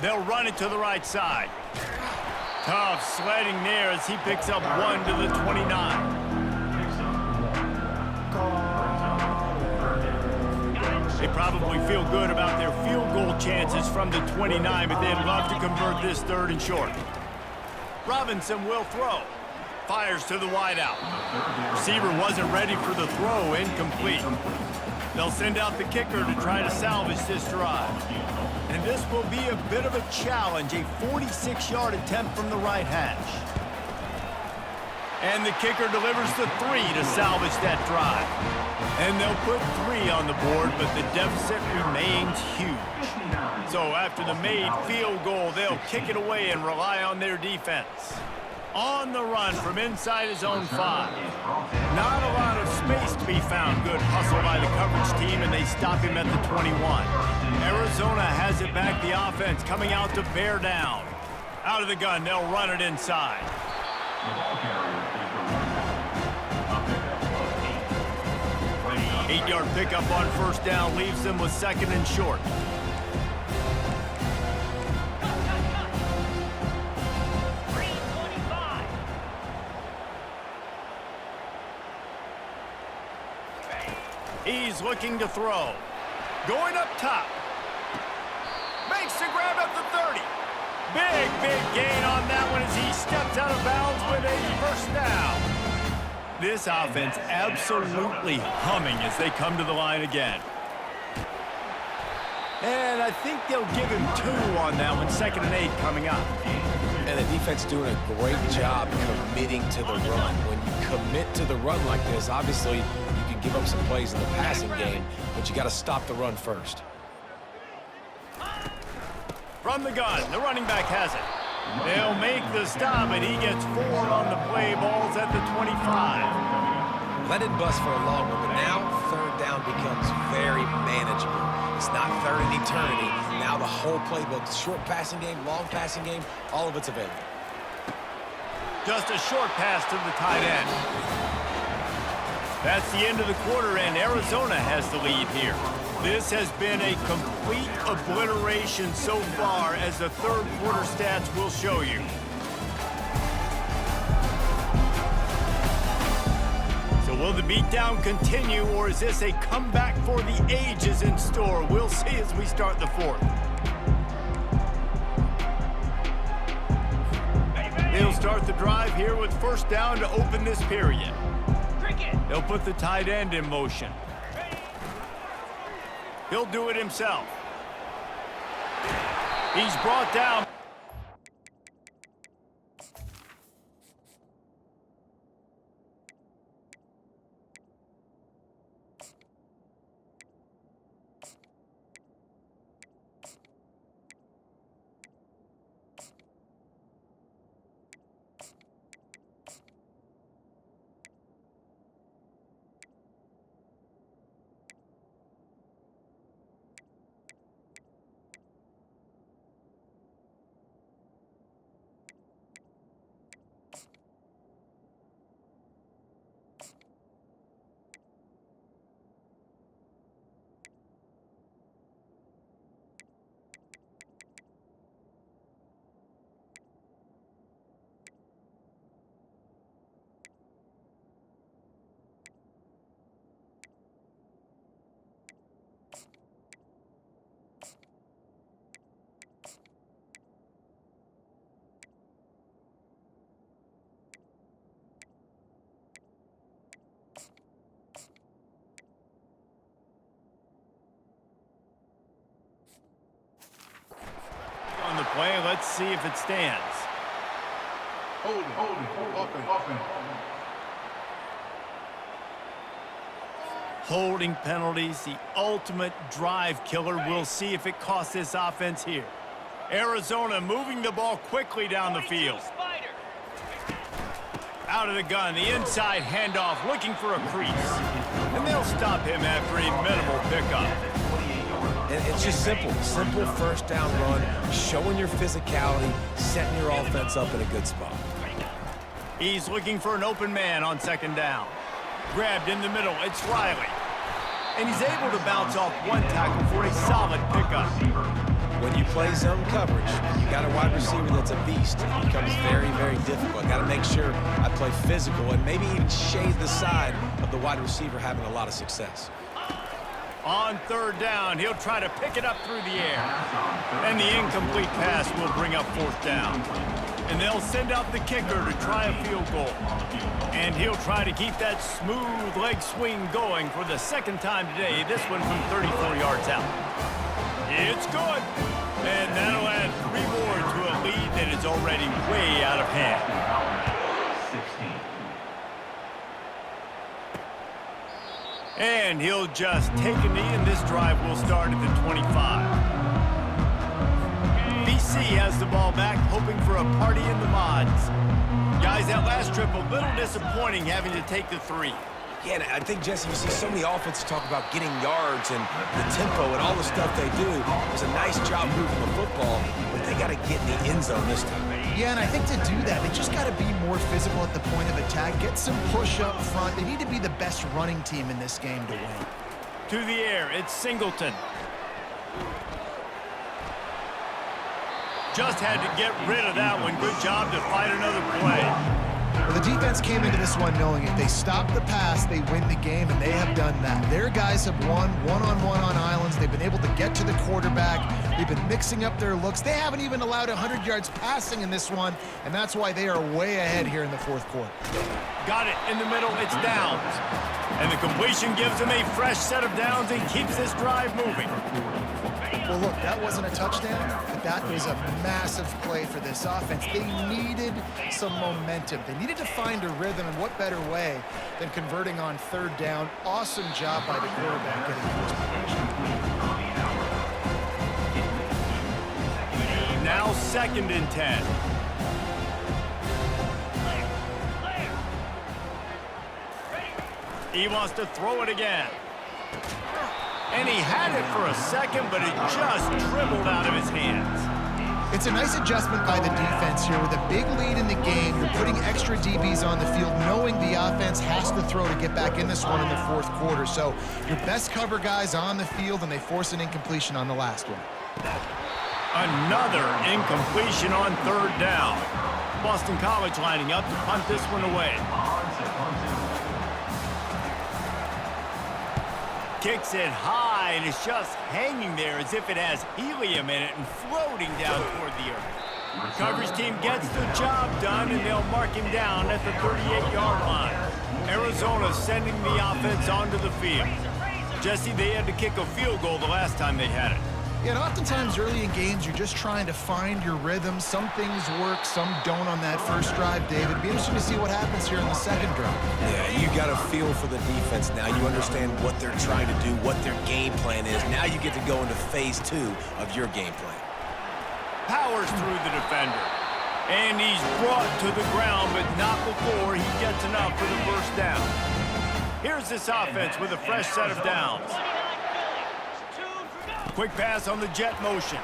They'll run it to the right side. Tough sledding there as he picks up 1 to the 29. They probably feel good about their field goal chances from the 29, but they'd love to convert this 3rd and short. Robinson will throw. fires to the wideout. Receiver wasn't ready for the throw, incomplete. They'll send out the kicker to try to salvage this drive. And this will be a bit of a challenge, a 46-yard attempt from the right hash. And the kicker delivers the 3 to salvage that drive. And they'll put 3 on the board, but the deficit remains huge. So after the made field goal, they'll kick it away and rely on their defense. On the run from inside his own 5. Not a lot of space to be found. Good hustle by the coverage team, and they stop him at the 21. Arizona has it back, the offense coming out to bear down. Out of the gun, they'll run it inside. 8-yard pickup on first down leaves them with 2nd and short. He's looking to throw. Going up top. Makes the grab at the 30. Big gain on that one as he steps out of bounds with a first down. This offense absolutely humming as they come to the line again. And I think they'll give him 2 on that one. 2nd and 8 coming up. And the defense doing a great job committing to the run. When you commit to the run like this, obviously you can give up some plays in the passing game, but you got to stop the run first. From the gun, the running back has it. They'll make the stop, and he gets 4 on the play. Ball's at the 25. Let it bust for a long one, but now 3rd down becomes very manageable. It's not 3rd and eternity. Now the whole playbook, short passing game, long passing game, all of it's available. Just a short pass to the tight end. That's the end of the quarter, and Arizona has the lead here. This has been a complete obliteration so far, as the 3rd quarter stats will show you. So will the beatdown continue, or is this a comeback for the ages in store? We'll see as we start the 4th. They'll start the drive here with first down to open this period. They'll put the tight end in motion. He'll do it himself. He's brought down. On the play, let's see if it stands. Hold it. Holding penalties, the ultimate drive killer. We'll see if it costs this offense here. Arizona moving the ball quickly down the field. Out of the gun, the inside handoff, looking for a crease. And they'll stop him after a minimal pickup. And it's just simple first down run, showing your physicality, setting your offense up in a good spot. He's looking for an open man on 2nd down. Grabbed in the middle, it's Riley. And he's able to bounce off 1 tackle for a solid pickup. When you play zone coverage, you got a wide receiver that's a beast. It becomes very, very difficult. Got to make sure I play physical and maybe even shade the side of the wide receiver having a lot of success. On 3rd down, he'll try to pick it up through the air. And the incomplete pass will bring up 4th down. And they'll send out the kicker to try a field goal. And he'll try to keep that smooth leg swing going for the second time today, this one from 34 yards out. It's good. And that'll add 3 more to a lead that is already way out of hand. 16. And he'll just take a knee, and this drive will start at the 25. BC has the ball back, hoping for a party in the mods. Guys, that last trip, a little disappointing having to take the 3. Yeah, and I think, Jesse, you see so many offenses talk about getting yards and the tempo and all the stuff they do. It was a nice job moving the football, but they got to get in the end zone this time. Yeah, and I think to do that, they just got to be more physical at the point of attack, get some push up front. They need to be the best running team in this game to win. To the air, it's Singleton. Just had to get rid of that one. Good job to fight another play. Well, the defense came into this one knowing if they stop the pass, they win the game, and they have done that. Their guys have won one-on-one on islands. They've been able to get to the quarterback. They've been mixing up their looks. They haven't even allowed 100 yards passing in this one, and that's why they are way ahead here in the fourth quarter. Got it in the middle. It's downs. And the completion gives them a fresh set of downs and keeps this drive moving. Well, look, that wasn't a touchdown, but that was a massive play for this offense. They needed some momentum. They needed to find a rhythm, and what better way than converting on third down. Awesome job by the quarterback getting to this position. Now 2nd and 10. He wants to throw it again. And he had it for a second, but it just dribbled out of his hands. It's a nice adjustment by the defense here. With a big lead in the game, you're putting extra DBs on the field, knowing the offense has to throw to get back in this one in the fourth quarter. So your best cover guys on the field, and they force an incompletion on the last one. Another incompletion on third down. Boston College lining up to punt this one away. Kicks it high, and it's just hanging there as if it has helium in it and floating down toward the earth. Coverage team gets the job done, and they'll mark him down at the 38-yard line. Arizona sending the offense onto the field. Jesse, they had to kick a field goal the last time they had it. Yeah, and oftentimes early in games, you're just trying to find your rhythm. Some things work, some don't on that first drive, David. It'd be interesting to see what happens here in the second drive. Yeah, you got a feel for the defense now. You understand what they're trying to do, what their game plan is. Now you get to go into phase 2 of your game plan. Powers through the defender. And he's brought to the ground, but not before he gets enough for the first down. Here's this offense with a fresh set of downs. Quick pass on the jet motion.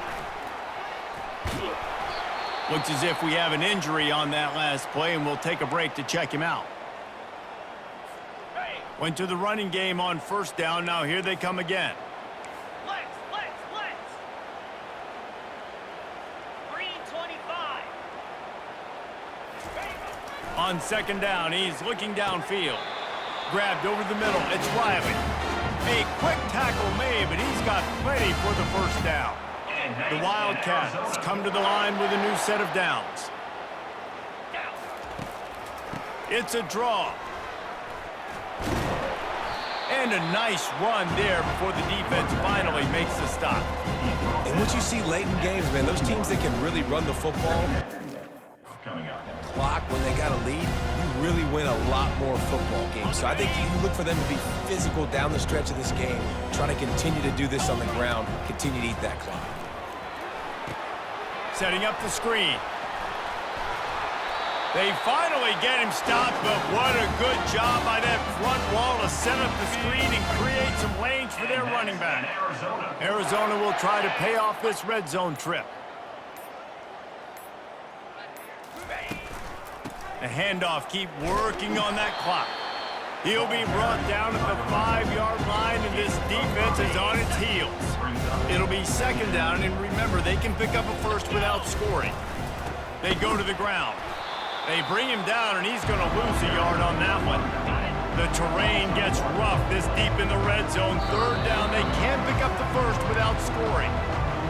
Looks as if we have an injury on that last play, and we'll take a break to check him out. Went to the running game on first down. Now here they come again. Green 25. On second down, he's looking downfield. Grabbed over the middle. It's Riley. A quick tackle made, but he's got plenty for the first down. The Wildcats come to the line with a new set of downs. It's a draw. And a nice run there before the defense finally makes the stop. And what you see late in games, man, those teams that can really run the football, clock when they got a lead, you really win a lot more football games. So I think you look for them to be physical down the stretch of this game, trying to continue to do this on the ground, continue to eat that clock. Setting up the screen. They finally get him stopped, but what a good job by that front wall to set up the screen and create some lanes for their running back. Arizona will try to pay off this red zone trip. The handoff, keep working on that clock. He'll be brought down at the 5-yard line, and this defense is on its heels. It'll be second down, and remember, they can pick up a first without scoring. They go to the ground. They bring him down, and he's going to lose a yard on that one. The terrain gets rough this deep in the red zone. Third down, they can pick up the first without scoring.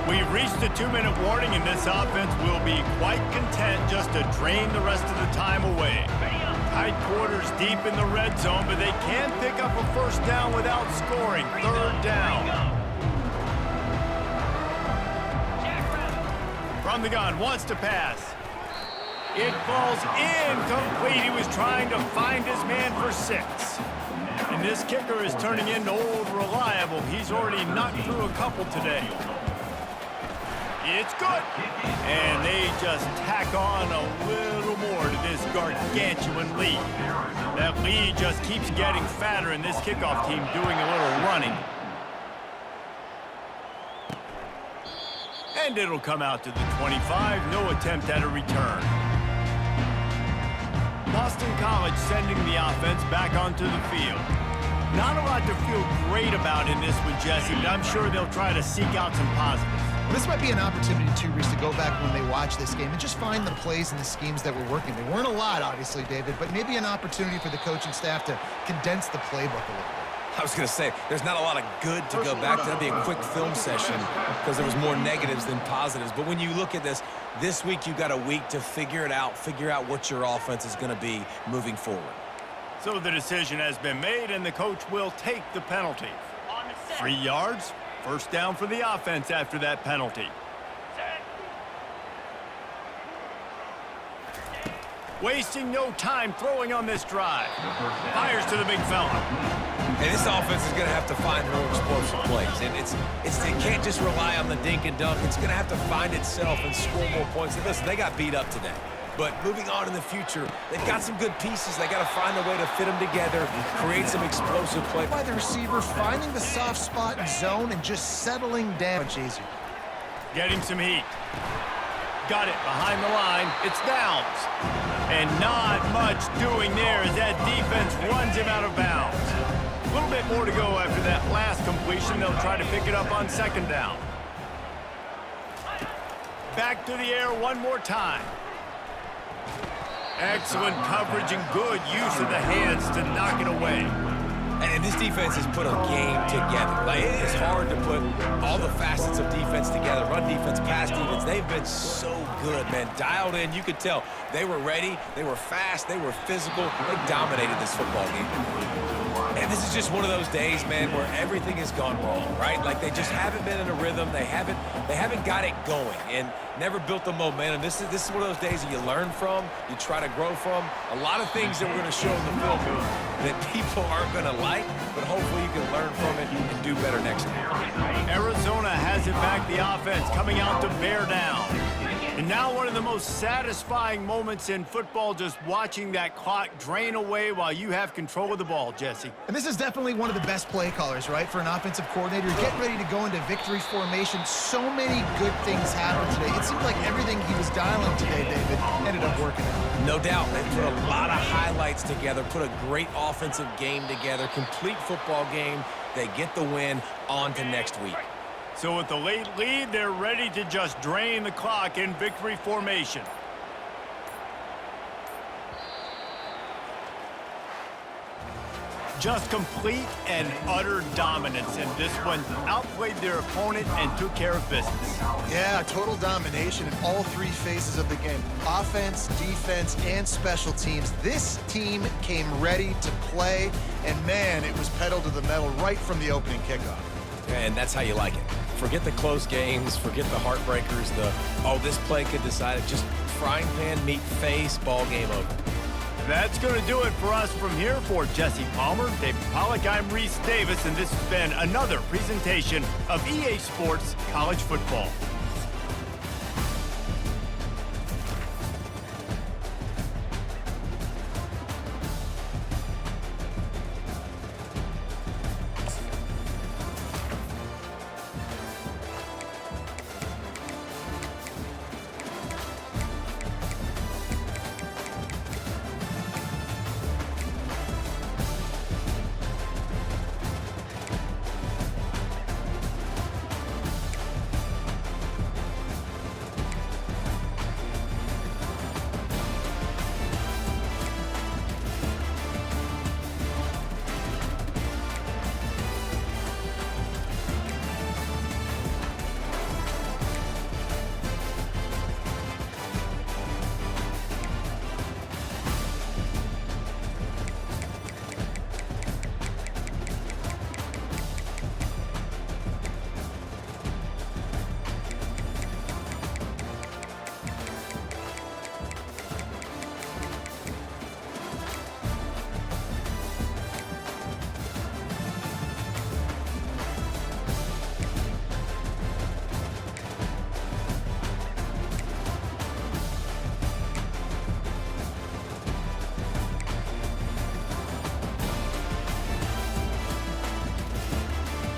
We've reached the 2-minute warning, and this offense will be quite content just to drain the rest of the time away. Tight quarters deep in the red zone, but they can pick up a first down without scoring. Third down. From the gun, wants to pass. It falls incomplete. He was trying to find his man for 6. And this kicker is turning into old reliable. He's already knocked through a couple today. It's good. And they just tack on a little more to this gargantuan lead. That lead just keeps getting fatter, and this kickoff team doing a little running. And it'll come out to the 25. No attempt at a return. Boston College sending the offense back onto the field. Not a lot to feel great about in this one, Jesse, but I'm sure they'll try to seek out some positives. Well, this might be an opportunity, too, Reese, to go back when they watch this game and just find the plays and the schemes that were working. They weren't a lot, obviously, David, but maybe an opportunity for the coaching staff to condense the playbook a little bit. I was going to say, there's not a lot of good to go back to. That'd be a quick film session because there was more negatives than positives. But when you look at this week you've got a week to figure it out, figure out what your offense is going to be moving forward. So the decision has been made, and the coach will take the penalty. 3 yards, first down for the offense after that penalty. Wasting no time throwing on this drive. Fires to the big fella. And this offense is going to have to find more explosive plays. And it can't just rely on the dink and dunk. It's going to have to find itself and score more points. And listen, they got beat up today. But moving on in the future, they've got some good pieces. They got to find a way to fit them together, create some explosive play. By the receiver, finding the soft spot in zone and just settling down. Much easier. Getting some heat. Got it behind the line. It's downs. And not much doing there as that defense runs him out of bounds. A little bit more to go after that last completion. They'll try to pick it up on second down. Back to the air one more time. Excellent coverage and good use of the hands to knock it away. And this defense has put a game together. Like, it is hard to put all the facets of defense together. Run defense, pass defense. They've been so good, man. Dialed in. You could tell they were ready. They were fast. They were physical. They dominated this football game. And this is just one of those days, man, where everything has gone wrong, right? Like, they just haven't been in a rhythm. They haven't got it going and never built the momentum. This is one of those days that you learn from, you try to grow from. A lot of things that we're going to show in the film that people aren't going to like, but hopefully you can learn from it and do better next time. Arizona has it back, the offense coming out to bear down. And now one of the most satisfying moments in football, just watching that clock drain away while you have control of the ball, Jesse. And this is definitely one of the best play callers, right, for an offensive coordinator. Getting ready to go into victory formation. So many good things happened today. It seemed like everything he was dialing today, David, ended up working out. No doubt. They put a lot of highlights together, put a great offensive game together, complete football game. They get the win. On to next week. So with the late lead, they're ready to just drain the clock in victory formation. Just complete and utter dominance, and this one outplayed their opponent and took care of business. Yeah, total domination in all three phases of the game. Offense, defense, and special teams. This team came ready to play, and man, it was pedal to the metal right from the opening kickoff. And that's how you like it. Forget the close games, forget the heartbreakers, this play could decide it. Just frying pan, meat face, ball game over. That's going to do it for us from here. For Jesse Palmer, David Pollack, I'm Reese Davis, and this has been another presentation of EA Sports College Football.